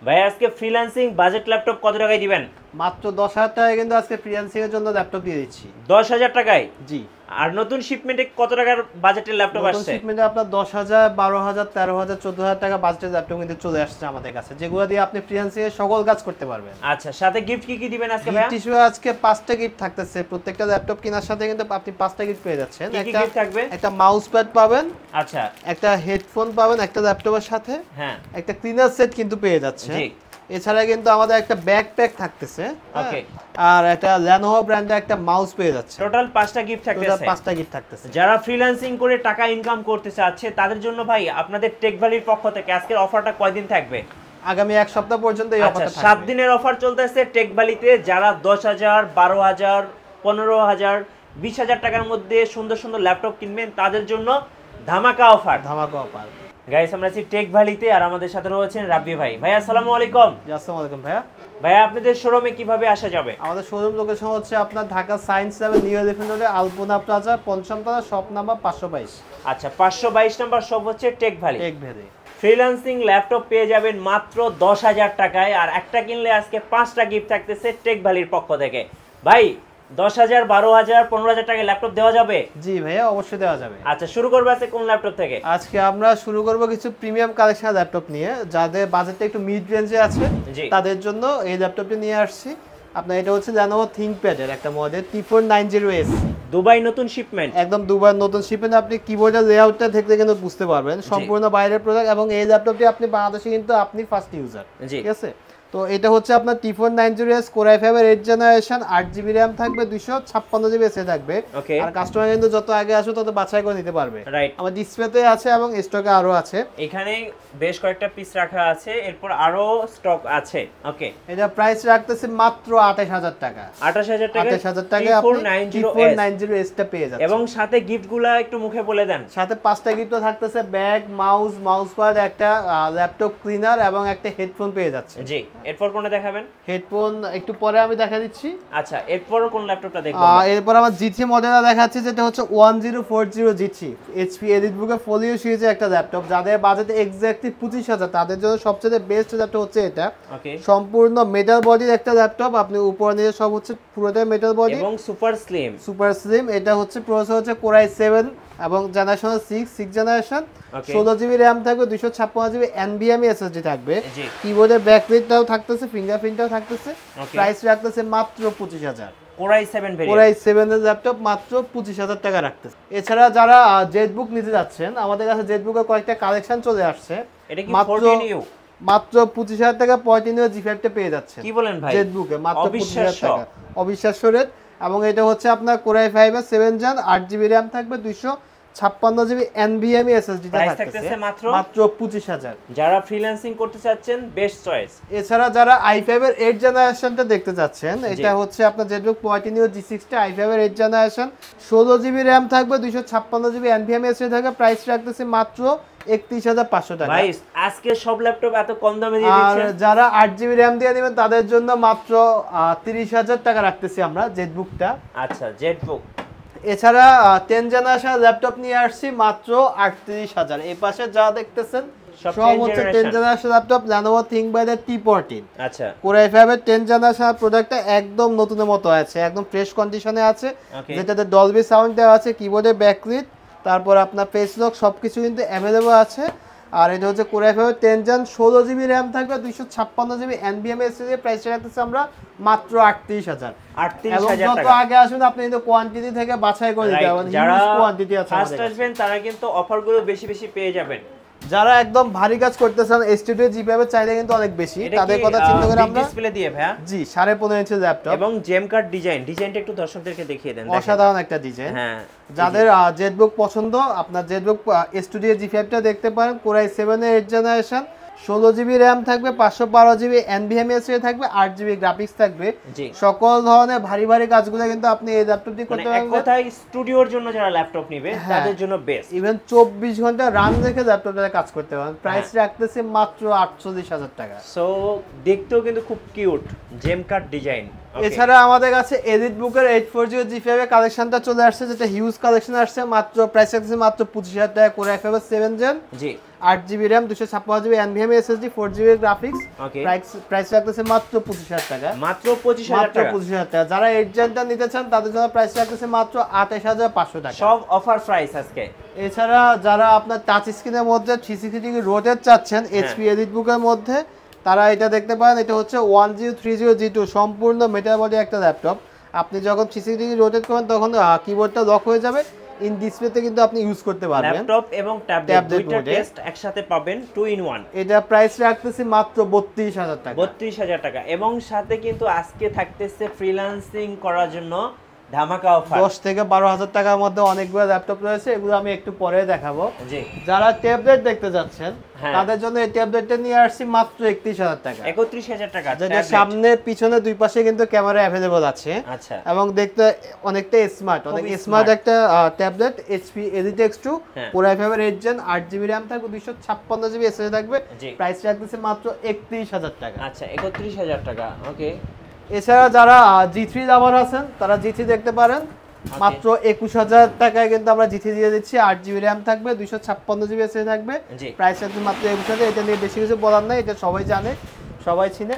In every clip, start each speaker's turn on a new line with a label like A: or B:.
A: ভাই আজকে freelancing budget laptop কত টাকায় দিবেন?
B: মাত্র 10,000 টাকায় কিন্তু আজকে ফ্রিল্যান্সিং এর জন্য ল্যাপটপ দিয়ে দিচ্ছি।
A: 10,000 টাকায়?
B: জি।
A: আর নতুন শিপমেন্টে কত টাকার বাজেটের ল্যাপটপ আসছে?
B: নতুন শিপমেন্টে আপনার 10,000, 12,000, 13,000, 14,000 টাকা বাজেটের ল্যাপটপ কিন্তু চলে আসছে আমাদের কাছে, যেগুলো দিয়ে আপনি ফ্রিল্যান্সিং এর সকল কাজ করতে পারবেন।
A: আচ্ছা, সাথে গিফট কি কি দিবেন আজকে ভাইয়া?
B: গিফট হিসেবে আজকে 5টা গিফট থাকতেছে। প্রত্যেকটা ল্যাপটপ কেনার সাথে কিন্তু আপনি 5টা গিফট পেয়ে যাচ্ছেন।
A: কি কি গিফট থাকবে?
B: একটা মাউস প্যাড পাবেন,
A: আচ্ছা,
B: একটা হেডফোন পাবেন একটা ল্যাপটপের সাথে,
A: হ্যাঁ,
B: একটা ক্লিনার সেট কিন্তু পেয়ে যাচ্ছে।
A: জি।
B: এছাড়া কিন্তু আমাদের একটা ব্যাকপ্যাক থাকতেছে,
A: ওকে।
B: আর একটা Lenovo ব্র্যান্ডের একটা মাউস পেয়ে যাচ্ছে।
A: টোটাল 5টা গিফট
B: টোটাল
A: থাকতেছে।
B: 5টা গিফট থাকতেছে।
A: যারা ফ্রিল্যান্সিং করে টাকা ইনকাম করতে চাচ্ছে তাদের জন্য ভাই আপনাদের টেক ভ্যালির পক্ষ থেকে আজকের অফারটা কয়দিন থাকবে?
B: আগামী এক সপ্তাহ পর্যন্ত এই
A: আচ্ছা,
B: অফারটা
A: 7
B: থাকবে।
A: দিনের অফার চলতেছে টেক ভ্যালিতে। যারা 10,000, 12,000, 15,000, 20,000 টাকার মধ্যে সুন্দর সুন্দর ল্যাপটপ কিনবেন তাদের জন্য ধামাকা অফার।
B: ধামাকা অফার।
A: গাইস, আমরা আছি টেক ভ্যালিতে আর আমাদের সাথে রয়েছেন রাব্বি ভাই। ভাই আসসালামু আলাইকুম।
B: আসসালামু আলাইকুম ভাইয়া।
A: ভাইয়া আপনাদের শোরুমে কিভাবে আসা যাবে?
B: আমাদের শোরুম লোকেশন হচ্ছে আপনার Dhaka science lab new elephant রোডে আলপনা প্লাজা, পঞ্চম তলা, শপ নাম্বার 522।
A: আচ্ছা, 522 নাম্বার শপ হচ্ছে tech valley.
B: Tech valley.
A: Freelancing laptop পেয়ে যাবেন মাত্র 10,000 টাকায়। আর একটা কিনলে আজকে 5টা গিফট থাকতেছে টেক ভ্যালির পক্ষ থেকে। ভাই 10,000, 12,000, 15,000 টাকায় ল্যাপটপ দেওয়া যাবে?
B: জি ভাইয়া, অবশ্যই দেওয়া যাবে।
A: আচ্ছা, শুরু করবো আজকে কোন ল্যাপটপ থেকে?
B: আজকে আমরা শুরু করব কিছু প্রিমিয়াম কালেকশন ল্যাপটপ নিয়ে, যাদের বাজেটটা একটু মিড রেঞ্জে আছে
A: জি।
B: তাদের জন্য এই ল্যাপটপটি নিয়ে আসছি। আপনার এটা হচ্ছে Lenovo ThinkPad এর একটা মডেল T490S।
A: দুবাই নতুন শিপমেন্ট।
B: একদম দুবার নতুন শিপমেন্ট। আপনি কিবোর্ডের লেআউটটা দেখলে কিন্তু বুঝতে পারবেন সম্পূর্ণ বাইরের প্রোডাক্ট, এবং এই ল্যাপটপটি আপনি বাংলাদেশে কিন্তু আপনি ফার্স্ট ইউজার, ঠিক আছে? তো এটা হচ্ছে আপনার T490S Core i5 এর 8th জেনারেশন, 8GB RAM থাকবে, 256GB SSD থাকবে। আর কাস্টমার কিন্তু যত আগে আসবে তত বাছাই করে নিতে পারবে।
A: রাইট।
B: আমার ডিসপ্লেতে আছে এবং স্টকে আরো আছে।
A: এখানে বেশ কয়েকটা পিস রাখা আছে, এরপর আরো স্টক আছে। ওকে।
B: এটা প্রাইস রাখতেছে মাত্র 28,000 টাকা।
A: 28,000 টাকা।
B: 28,000 টাকা আপনি T490S টা পেয়ে যাচ্ছেন।
A: এবং সাথে গিফটগুলো একটু মুখে বলে দেন।
B: সাথে 5টা গিফট থাকতেছে, ব্যাগ, মাউস প্যাড, একটা ল্যাপটপ ক্লিনার এবং একটা হেডফোন পেয়ে যাচ্ছে।
A: জি। এরপর কোনটা দেখাবেন?
B: হেডফোন একটু পরে আমি দেখা দিচ্ছি।
A: আচ্ছা, এরপর কোন ল্যাপটপটা দেখব?
B: এরপর আমার G3 মডেলটা দেখাচ্ছি, যেটা হচ্ছে 1040 G3 HP EliteBook এর ফোলিও সিরিজের একটা ল্যাপটপ। যাদের বাজেট এক্স্যাক্টলি 25,000 তাদের জন্য সবচেয়ে বেস্ট ল্যাপটপ হচ্ছে এটা।
A: ওকে।
B: সম্পূর্ণ মেটাল বডির একটা ল্যাপটপ। আপনি উপর নিচে সব হচ্ছে পুরোটাই মেটাল বডি
A: এবং সুপার স্লিম।
B: এটা হচ্ছে প্রসেসর হচ্ছে Core i7 এবং জেনারেশন 6 জেনারেশন। 16GB RAM থাকবে, 256GB NVMe SSD থাকবে। কিবোর্ডের ব্যাকলাইটটাও থাকতেছে, ফিঙ্গারপ্রিন্টটাও থাকতেছে। প্রাইস রাখতেছে মাত্র 25,000।
A: Core i7
B: Core i7 এর ল্যাপটপ মাত্র 25,000 টাকা রাখতেছে। এছাড়া যারা জেটবুক নিতে যাচ্ছেন, আমাদের কাছে জেটবুকের কয়েকটা কালেকশন চলে আসছে।
A: এটা কি 14U?
B: মাত্র 25,000 টাকা 14U G5 টা পেয়ে যাচ্ছে।
A: কি বলেন ভাই?
B: জেটবুকে মাত্র 25,000 টাকা। অবিশ্বাস্য রেট। এবং এটা হচ্ছে আপনার Core i5 এর 7 জেন, 8GB RAM থাকবে, 256GB NVMe SSD থাকতেছে মাত্র 25,000।
A: যারা ফ্রিল্যান্সিং করতে চাচ্ছেন বেস্ট চয়েস।
B: এছাড়া যারা i5 এর 8th জেনারেশনটা দেখতে যাচ্ছেন, এটা হচ্ছে আপনার জেটবুক 14U G6 টা i5 এর 8th জেনারেশন, 16GB RAM থাকবে, 256GB NVMe SSD থাকবে। প্রাইস রাখতেছে মাত্র 31,500 টাকা।
A: ভাই আজকে সব ল্যাপটপ এত কম দামে দিয়ে দিচ্ছেন।
B: আর যারা 8GB RAM দিয়ে নেবেন তাদের জন্য মাত্র 30,000 টাকা রাখতেছি আমরা জেটবুকটা।
A: আচ্ছা, জেটবুক।
B: এছাড়া 10th জেনারেশন ল্যাপটপ নিয়ে আসছি মাত্র 38,000। এই পাশে যা দেখতেছেন সব হচ্ছে 10th generation laptop, Lenovo ThinkPad এর T14।
A: আচ্ছা।
B: Core i5 এর 10th জেনারেশন প্রোডাক্টটা একদম নতুনের মতো আছে, একদম ফ্রেশ কন্ডিশনে আছে, যেটাতে ডলবি সাউন্ড দেওয়া আছে, কিবোর্ডে ব্যাকলাইট, তারপর আপনার ফেস লক সবকিছু কিন্তু अवेलेबल আছে। আর এটা হচ্ছে Core i5 এর 10 জেন, 16GB RAM থাকবে, 256GB NVMe SSD। প্রাইস রাখতেছে আমরা মাত্র 38,000।
A: 38,000
B: টাকা। যত আগে আসুন আপনি কিন্তু কোয়ান্টিটি থেকে বাছাই করে নিতে পারবেন।
A: যারা
B: কোয়ান্টিটি আছে
A: ফার্স্ট আসবেন তারা কিন্তু অফারগুলো বেশি বেশি পেয়ে যাবেন।
B: যারা একদম ভারী কাজ করতেছেন, স্টুডিও G5 এর চাইলে কিন্তু অনেক বেশি, তাদের কথা চিন্তা করে আমরা
A: ডিসপ্লে দিয়ে ভাইয়া।
B: জি, 15.5 ইঞ্চি ল্যাপটপ
A: এবং জেম কার্ড ডিজাইনটা একটু দর্শকদেরকে দেখিয়ে দেন।
B: অসাধারণ একটা ডিজাইন।
A: হ্যাঁ,
B: যাদের জেটবুক পছন্দ, আপনার জেটবুক স্টুডিও G5 টা দেখতে পারেন। Core i7 এর 8th জেনারেশন, 16GB RAM থাকবে, 512GB NVMe SSD থাকবে, 8GB গ্রাফিক্স থাকবে। সকল ধরনের ভারী ভারী কাজগুলো কিন্তু আপনি এই ল্যাপটপটি করতে পারবেন।
A: এক কথায় স্টুডিওর জন্য যারা ল্যাপটপ নেবে তাদের জন্য বেস্ট।
B: ইভেন 24 ঘন্টা রান রেখে ল্যাপটপটাতে কাজ করতে পারবেন। প্রাইস রাখতেছে মাত্র 48,000 টাকা।
A: সো দেখতেও কিন্তু খুব কিউট, জেম কাট ডিজাইন।
B: এছাড়া আমাদের কাছে EliteBook এর 840 G5 এর কালেকশনটা চলে আসছে, যেটা হিউজ কালেকশন আসছে। মাত্র প্রাইস রাখতেছে মাত্র 25,000 টাকা। Core i5 এর 7 gen.
A: G.
B: 8GB RAM 256GB NVMe SSD 4GB graphics.
A: Okay,
B: price রাখতেছে মাত্র 25000 টাকা।
A: মাত্র 25000 টাকা।
B: 25000 টাকা। যারা 8 জেনটা নিতে চান তাদের জন্য প্রাইস রাখতেছে মাত্র 28500 টাকা।
A: সব অফার প্রাইস আজকে।
B: এছাড়া যারা আপনার টাচ স্ক্রিনের মধ্যে 360 ডিগ্রি রোটেট চাচ্ছেন HP এলিটবুকের মধ্যে, তারা এটা দেখতে পারেন। এটা হচ্ছে 1030G2 সম্পূর্ণ মেটাল বডি একটা ল্যাপটপ। আপনি যখন 360 ডিগ্রি রোটেট করবেন তখন কিবোর্ডটা লক হয়ে যাবে, ইন ডিসপ্লেতে কিন্তু আপনি ইউজ করতে পারবেন।
A: ল্যাপটপ এবং ট্যাবলেট দুইটা টেস্ট একসাথে পাবেন 2 in 1।
B: এটা প্রাইস রাখতেছি মাত্র 32000 টাকা।
A: 32000 টাকা। এবং সাথে কিন্তু আজকে থাকতেছে ফ্রিল্যান্সিং করার জন্য ধামাকা অফার
B: 10 থেকে 12000 টাকার মধ্যে অনেকগুলো ল্যাপটপ রয়েছে, এগুলো আমি একটু পরে দেখাবো।
A: জি,
B: যারা ট্যাবলেট দেখতে যাচ্ছেন তাদের জন্য এই ট্যাবলেটটা নিয়ে আসছি মাত্র 31000 টাকা।
A: 31000 টাকা।
B: যেটা সামনে পিছনে দুই পাশে কিন্তু ক্যামেরা अवेलेबल আছে।
A: আচ্ছা,
B: এবং দেখতে অনেকটা স্মার্ট, অনেক স্মার্ট একটা tablet. HP Elitex 2 Core i5 8 Gen 8GB RAM থাকবে, 256GB SSD থাকবে। প্রাইস রাখতেছে মাত্র 31000 টাকা।
A: আচ্ছা, 31000 টাকা। ওকে।
B: এছাড়া যারা G3 লাভার আছেন তারা G3 দেখতে পারেন, মাত্র 21000 টাকায় কিন্তু আমরা G3 দিয়ে দিচ্ছি। 8GB RAM থাকবে, 256GB SSD থাকবে। প্রাইস রাখতে মাত্র 21000। এটা নিয়ে বেশি কিছু বলার নাই, এটা সবাই জানে, সবাই চিনে।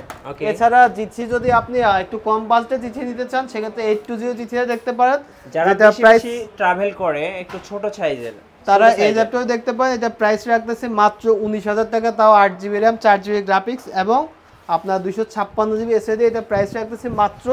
B: এছাড়া G3 যদি আপনি একটু কম বাজেটে G3 নিতে চান সেক্ষেত্রে 820 G3 দেখতে পারেন।
A: যারা বেশি ট্রাভেল করে একটু ছোট সাইজের
B: তারা এই ল্যাপটপ দেখতে পারেন। এটা প্রাইস রাখতেছে মাত্র 19000 টাকা, তাও 8GB RAM 4GB গ্রাফিক্স এবং আপনার 256GB SSD। এটা প্রাইস রাখতেছে মাত্র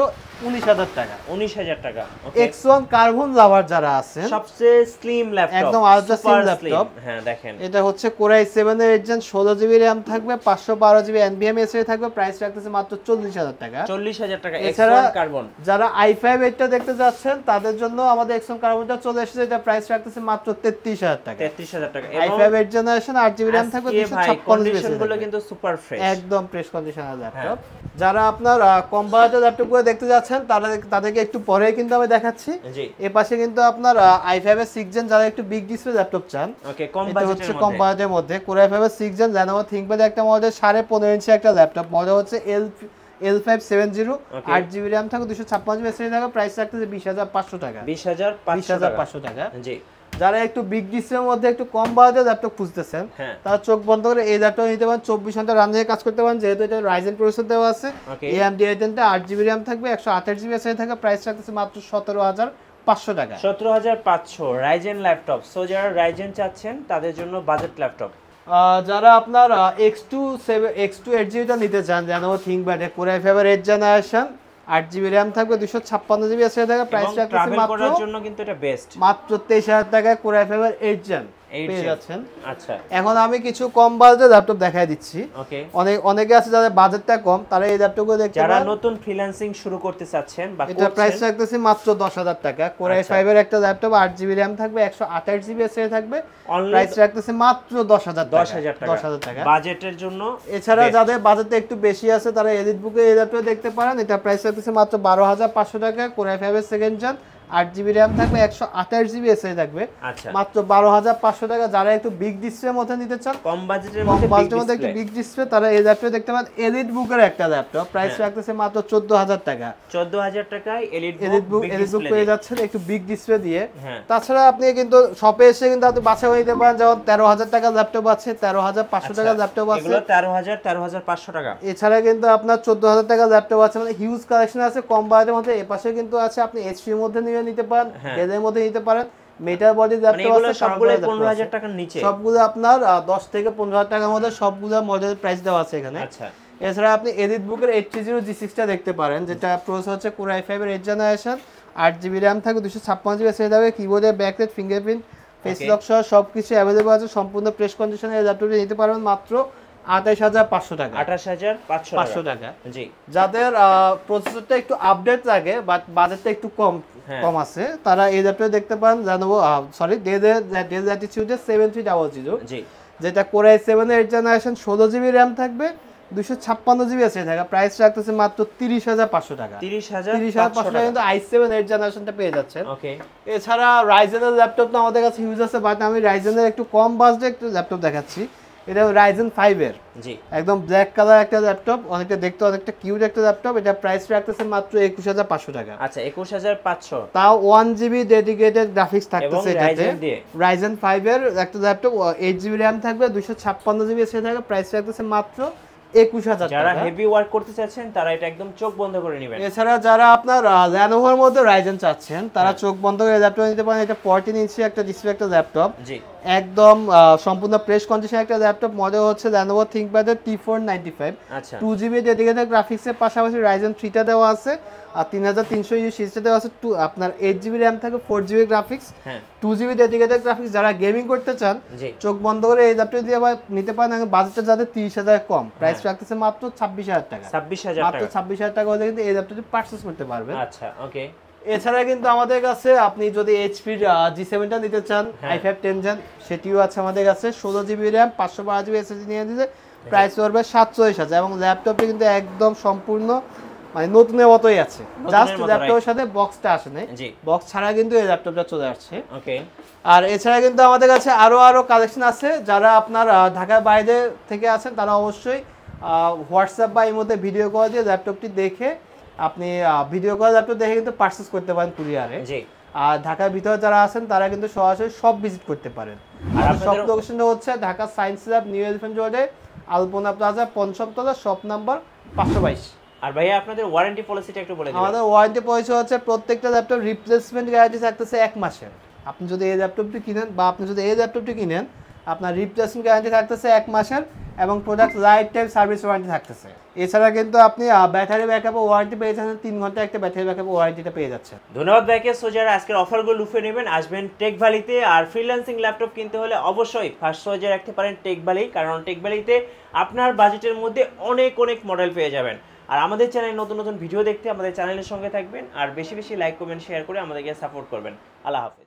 B: 19000 টাকা।
A: 19000 টাকা।
B: X1 কার্বন লাভার যারা আছেন,
A: সবচেয়ে স্লিম ল্যাপটপ,
B: একদম আলট্রা স্লিম ল্যাপটপ।
A: হ্যাঁ দেখেন,
B: এটা হচ্ছে Core i7 এর 8 Gen 16GB RAM থাকবে, 512GB NVMe SSD থাকবে। প্রাইস রাখতেছে মাত্র 40000 টাকা।
A: 40000 টাকা।
B: এছাড়া
A: X1 কার্বন
B: যারা i5 এটা দেখতে যাচ্ছেন তাদের জন্য আমাদের X1 কার্বনটা চলে এসেছে। এটা প্রাইস রাখতেছে মাত্র 33000 টাকা।
A: 33000 টাকা।
B: i5 8 জেনারেশন 8GB RAM থাকবে, 256GB SSD
A: গুলো কিন্তু সুপার ফ্রেশ,
B: একদম ফ্রেশ কন্ডিশনের ল্যাপটপ। যারা আপনার কম বাজেটের ল্যাপটপগুলো দেখতে যাচ্ছেন তাদেরকে একটু পরে কিন্তু আমি দেখাচ্ছি। এই পাশে কিন্তু আপনার i5 এর 6 Gen যারা একটু বিগ ডিসপ্লে ল্যাপটপ চান,
A: ওকে, কম
B: বাজেটের মধ্যে Core i5 এর 6 Gen Lenovo ThinkPad একটা মডেল 15.5 ইঞ্চি একটা ল্যাপটপ, মডেল হচ্ছে L570, 8GB RAM থাকবে, 256GB SSD থাকবে। প্রাইস রাখতেছে 20500 টাকা। 20500 টাকা। জি, যারা একটু বিগ ডিসপ্লের মধ্যে একটু কম বাজেটের ল্যাপটপ খুঁজতেছেন তারা চোখ বন্ধ করে এই ল্যাপটপ নিতে পারেন। 24 ঘন্টা রান দিয়ে কাজ করতে পারেন, যেহেতু এটা Ryzen প্রসেসর দেওয়া আছে। AMD Ryzen 8GB RAM থাকবে, 128GB SSD থাকবে। প্রাইস রাখতেছে মাত্র 17500 টাকা।
A: 17500 Ryzen ল্যাপটপ। সো যারা Ryzen চাচ্ছেন তাদের জন্য বাজেট ল্যাপটপ।
B: যারা আপনার X2 8GB টা নিতে চান, Lenovo ThinkPad Core i5 8 generation 8GB RAM থাকবে, 256GB SSD থাকবে। প্রাইস রাখতেছে মাত্র
A: করার জন্য কিন্তু এটা বেস্ট,
B: মাত্র 23000 টাকায় Core i5 8 Gen পেয়ে যাচ্ছেন।
A: আচ্ছা,
B: এখন আমি কিছু কম বাজেটের ল্যাপটপ দেখাই দিচ্ছি।
A: ওকে,
B: অনেকে আছে যাদের বাজেটটা কম, তারা এই ল্যাপটপগুলো দেখতে পারেন।
A: যারা নতুন ফ্রিল্যান্সিং শুরু করতে চাচ্ছেন বা
B: এটা প্রাইস রাখতেছি মাত্র 10000 টাকা। Core i5 এর একটা ল্যাপটপ 8GB RAM থাকবে, 128GB SSD থাকবে। প্রাইস রাখতেছি মাত্র 10000 টাকা
A: বাজেটের জন্য।
B: এছাড়া যাদের বাজেটটা একটু বেশি আছে তারা এলিটবুকে এই ল্যাপটপ দেখতে পারেন। এটা প্রাইস রাখতেছি মাত্র 12500 টাকা। Core i5 এর 2nd Gen 8GB RAM থাকবে, 128GB SSD থাকবে। মাত্র 12500 টাকা। যারা একটু বিগ ডিসপ্লের মধ্যে নিতে চান,
A: কম বাজেটের
B: মধ্যে একটু বিগ ডিসপ্লে, তারা এই ল্যাপটপ দেখতে পারেন। এলিটবুকের একটা ল্যাপটপ প্রাইস রাখতেছে মাত্র 14000 টাকা।
A: 14000 টাকায় এলিটবুক
B: পেয়ে যাচ্ছেন একটু বিগ ডিসপ্লে দিয়ে। তাছাড়া আপনি কিন্তু শপে এসে কিন্তু আপনি বাছাই করে নিতে পারেন, যেমন 13000 টাকার ল্যাপটপ আছে, 13500 টাকার ল্যাপটপ আছে,
A: এগুলো 13500 টাকা।
B: এছাড়া কিন্তু আপনার 14000 টাকার ল্যাপটপ আছে, মানে হিউজ কালেকশন আছে কম বাজেটের মধ্যে। এপাশে কিন্তু আছে আপনি HP এর মধ্যে নিতে পারেন, ডেলের মধ্যে নিতে পারেন, মেটাল বডি ল্যাপটপ আছে,
A: সবগুলো 15000 টাকার নিচে।
B: সবগুলো আপনার 10 থেকে 15000 টাকার মধ্যে সবগুলো মডেলের প্রাইস দেওয়া আছে এখানে।
A: আচ্ছা,
B: এছাড়া আপনি এলিটবুকের 830G6 টা দেখতে পারেন, যেটা প্রসেসর হচ্ছে Core i5 এর 8 জেনারেশন, 8GB RAM থাকবে, 256GB SSD থাকবে। কিবোর্ডের ব্যাকলাইট, ফিঙ্গারপ্রিন্ট, ফেস লক সহ সবকিছু अवेलेबल আছে। সম্পূর্ণ প্রেস কন্ডিশনে এই ল্যাপটপটি নিতে পারবেন মাত্র 28500 টাকা।
A: 28500 টাকা। জি,
B: যাদের প্রসেসরটা একটু আপডেট লাগে বাট বাজেটটা একটু কম আছে, তারা এই ল্যাপটপ দেখতে পারেন। জানাবো ডেল ল্যাটিটিউডের 7300, জি, যেটা Core i7 এর 8 জেনারেশন, 16GB RAM থাকবে, 256GB SSD থাকবে। প্রাইস রাখতেছে মাত্র 30500 টাকা। 30500 টাকা কিন্তু i7 8 জেনারেশনটা পেয়ে যাচ্ছেন। ওকে, এছাড়া Ryzen এর ল্যাপটপ তো আমাদের কাছে ইউজ আছে, বাট আমি Ryzen এর একটু কম বাজেটের একটু ল্যাপটপ দেখাচ্ছি। এটা Ryzen 5 এর
A: জি
B: একদম ব্ল্যাক কালার একটা ল্যাপটপ, অনেকটা দেখতে অনেকটা কিউট একটা ল্যাপটপ। এটা প্রাইস রাখতেছে মাত্র 21500 টাকা।
A: আচ্ছা 21500,
B: তাও 1GB ডেডিকেটেড গ্রাফিক্স থাকতেছে এটাতে। Ryzen 5 এর একটা ল্যাপটপ, 8GB RAM থাকবে, 256GB এসে থাকবে, প্রাইস রাখতেছে মাত্র 21000 টাকা।
A: যারা হেভি ওয়ার্ক করতে চাচ্ছেন তারা এটা একদম চোখ বন্ধ করে নেবেন।
B: এছাড়া যারা আপনার Lenovoর মধ্যে Ryzen চাচ্ছেন তারা চোখ বন্ধ করে ল্যাপটপ নিতে পারেন। এটা 14 ইঞ্চি একটা ডিসপ্লে একটা ল্যাপটপ,
A: জি
B: একদম সম্পূর্ণ প্রেস কন্ডিশন একটা ল্যাপটপ। মডেল হচ্ছে Lenovo ThinkPad এর T495।
A: আচ্ছা
B: 2GB ডেডিকেটেড গ্রাফিক্সের পাশাপাশি Ryzen 3টা দেওয়া আছে, আর 3300 ইউ সিরিজটা দেওয়া আছে। আপনার 8GB RAM থাকে, 4GB গ্রাফিক্স,
A: হ্যাঁ
B: 2GB ডেডিকেটেড গ্রাফিক্স। যারা গেমিং করতে চান
A: জি
B: চোখ বন্ধ করে এই ল্যাপটপ দিয়ে নিতে পারেন। বাজেটটা যাদের 30000 কম, প্রাইস রাখতেছে মাত্র 26000 টাকা।
A: 26000
B: মাত্র
A: টাকা,
B: 26000 টাকা হলে কিন্তু এই ল্যাপটপটি পারচেজ করতে পারবেন।
A: আচ্ছা ওকে।
B: এছাড়া কিন্তু আমাদের কাছে আপনি যদি এইচপির G7টা নিতে চান, i5 10 জেন, সেটিও আছে আমাদের কাছে। 16GB RAM, 512GB SSD নিয়ে দিলে প্রাইস পড়বে 47000। এবং ল্যাপটপটি কিন্তু একদম সম্পূর্ণ মানে নতুনের মতোই আছে, জাস্ট ল্যাপটপের সাথে বক্সটা আসে নাই, বক্স ছাড়া কিন্তু এই ল্যাপটপটা চলে আসছে।
A: ওকে।
B: আর এছাড়া কিন্তু আমাদের কাছে আরো কালেকশন আছে। যারা আপনার ঢাকার বাইরে থেকে আছেন তারা অবশ্যই হোয়াটসঅ্যাপ বা এই মধ্যে ভিডিও কল দিয়ে ল্যাপটপটি দেখে আপনি ভিডিও কল ল্যাপটপ দেখে কিন্তু পারচেজ করতে পারেন কুরিয়ারে।
A: জি
B: আর ঢাকার ভিতরে যারা আছেন তারা কিন্তু সরাসরি সব ভিজিট করতে পারেন। আর সব লোকেশনটা হচ্ছে Dhaka science lab, new elephant রোডে, আলপনা প্লাজা, পঞ্চম তলা, শপ নাম্বার 522।
A: আর ভাইয়া আপনাদের ওয়ারেন্টি পলিসিটা একটু বলে দিন।
B: আমাদের ওয়ারেন্টি পলিসি হচ্ছে প্রত্যেকটা ল্যাপটপ রিপ্লেসমেন্ট গ্যারান্টি থাকতেছে 1 মাসের। আপনি যদি এই ল্যাপটপটি কিনেন বা আপনি যদি এই ল্যাপটপটি কিনেন, আপনার রিপ্লেসমেন্ট গ্যারান্টি থাকতেছে 1 মাসের এবং product life time service warranty থাকতেছে। এছাড়া কিন্তু আপনি ব্যাটারি ব্যাকআপ ওয়ারেন্টি পেয়ে যাচ্ছেন, 3 ঘন্টা একটা ব্যাটারি ব্যাকআপ ওয়ারেন্টিটা পেয়ে যাচ্ছেন।
A: ধন্যবাদ ভাইকে। সো যারা আজকের অফারগুলো লুফে নেবেন আসবেন টেক ভ্যালিতে। আর ফ্রিল্যান্সিং ল্যাপটপ কিনতে হলে অবশ্যই ফার্স্ট চয়েসে রাখতে পারেন টেক ভ্যালি, কারণ টেক ভ্যালিতে আপনার বাজেটের মধ্যে অনেক অনেক মডেল পেয়ে যাবেন। আর আমাদের চ্যানেলে নতুন নতুন ভিডিও দেখতে আমাদের চ্যানেলের সঙ্গে থাকবেন, আর বেশি বেশি লাইক কমেন্ট শেয়ার করে আমাদেরকে সাপোর্ট করবেন। আল্লাহ হাফেজ।